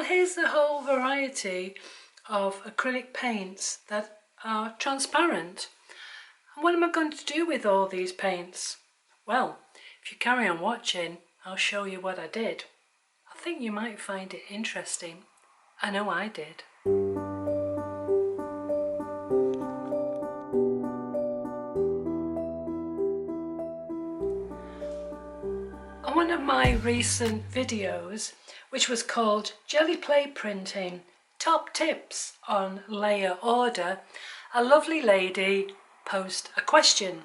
here's the whole variety of acrylic paints that are transparent. And what am I going to do with all these paints? Well, if you carry on watching, I'll show you what I did. I think you might find it interesting. I know I did. On one of my recent videos, which was called Jelly Play Printing, Top Tips on Layer Order, a lovely lady posed a question.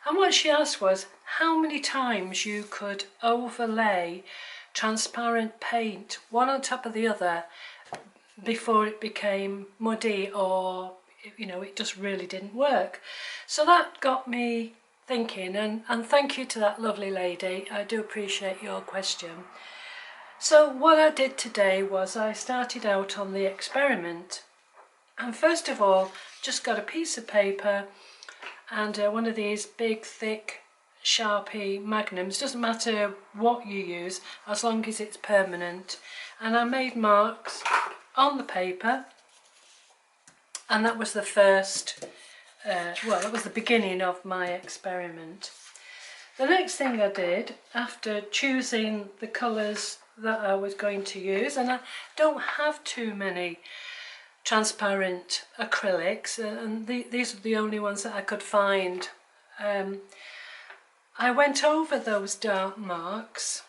And what she asked was how many times you could overlay transparent paint one on top of the other before it became muddy or it just really didn't work. So that got me thinking, and thank you to that lovely lady. I do appreciate your question. So what I did today was I started out on the experiment, and first of all just got a piece of paper and one of these big thick Sharpie magnums. Doesn't matter what you use as long as it's permanent, and I made marks on the paper, and that was the first well, that was the beginning of my experiment. The next thing I did, after choosing the colours that I was going to use, and I don't have too many transparent acrylics, and these are the only ones that I could find, I went over those dark marks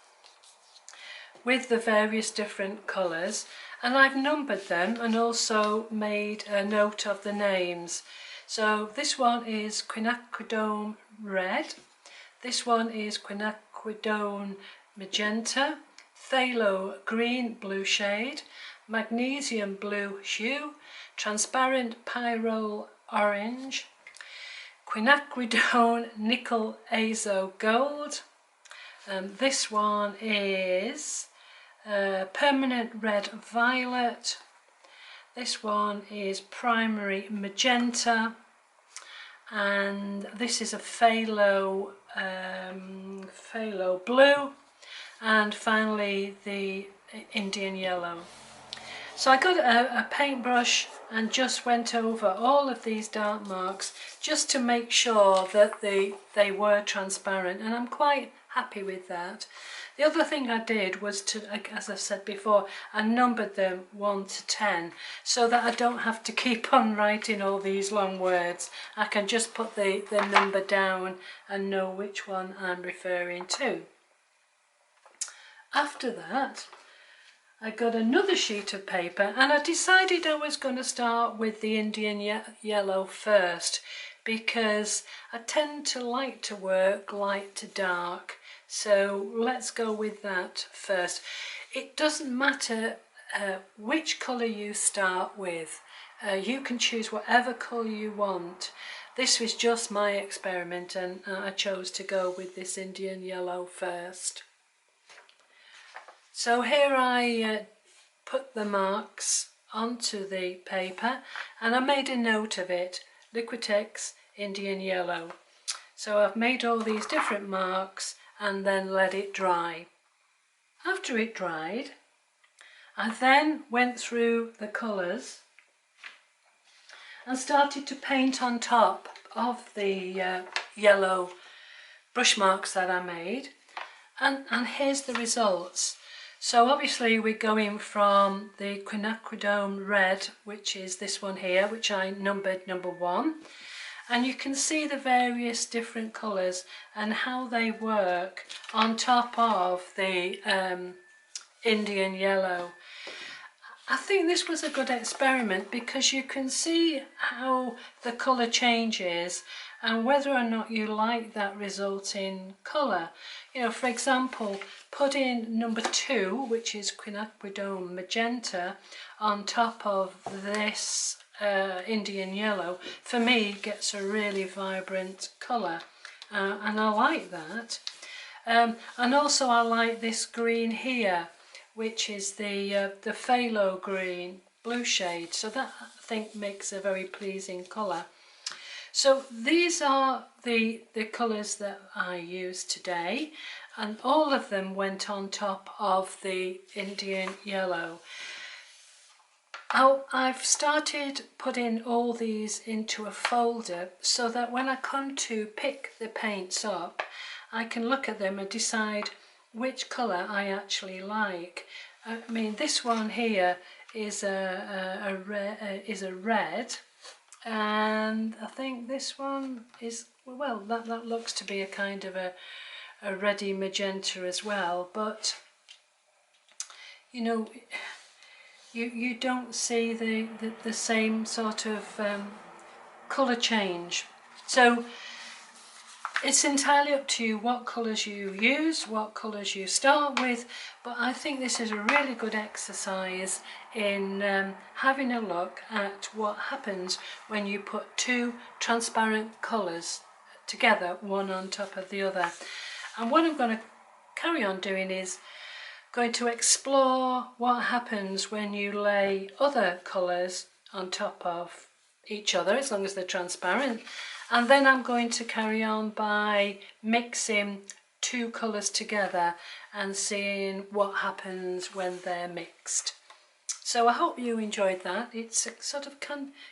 with the various different colours, and I've numbered them and also made a note of the names. So this one is quinacridone red, this one is quinacridone magenta, phthalo green blue shade, magnesium blue hue, transparent pyrrole orange, quinacridone nickel azo gold, this one is permanent red violet, this one is primary magenta, and this is a phthalo blue, and finally the Indian yellow. So I got a paintbrush and just went over all of these dark marks just to make sure that they were transparent, and I'm quite happy with that. The other thing I did was to, as I said before, I numbered them 1 to 10 so that I don't have to keep on writing all these long words. I can just put the number down and know which one I'm referring to. After that, I got another sheet of paper, and I decided I was going to start with the Indian yellow first, because I tend to like to work light to dark. So let's go with that first. It doesn't matter which colour you start with. You can choose whatever colour you want. This was just my experiment, and I chose to go with this Indian yellow first. So here I put the marks onto the paper, and I made a note of it, Liquitex Indian yellow. So I've made all these different marks and then let it dry. After it dried, I then went through the colours and started to paint on top of the yellow brush marks that I made, and here's the results. So obviously we're going from the quinacridone red, which is this one here, which I numbered number 1, and you can see the various different colours and how they work on top of the Indian yellow. I think this was a good experiment because you can see how the colour changes and whether or not you like that resulting colour. You know, for example, putting number 2, which is quinacridone magenta, on top of this Indian yellow, for me gets a really vibrant colour, and I like that. And also I like this green here, which is the phthalo green blue shade, so that I think makes a very pleasing colour. So these are the colours that I use today. and all of them went on top of the Indian yellow. I've started putting all these into a folder so that when I come to pick the paints up, I can look at them and decide which colour I actually like. I mean, this one here is a red, and I think this one is, well, that looks to be a kind of a reddy magenta as well, but you know, you don't see the same sort of colour change. So it's entirely up to you what colours you use, what colours you start with, but I think this is a really good exercise in having a look at what happens when you put two transparent colours together, one on top of the other. And what I'm going to carry on doing is going to explore what happens when you lay other colours on top of each other, as long as they're transparent. And then I'm going to carry on by mixing two colours together and seeing what happens when they're mixed. So I hope you enjoyed that. It's a sort of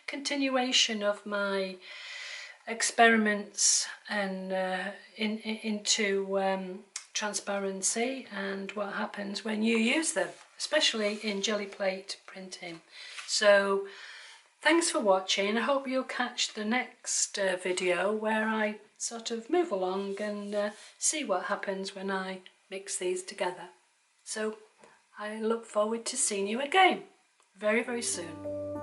continuation of my experiments and into transparency and what happens when you use them, especially in jelly plate printing. So thanks for watching. I hope you'll catch the next video where I sort of move along and see what happens when I mix these together. So I look forward to seeing you again very, very soon.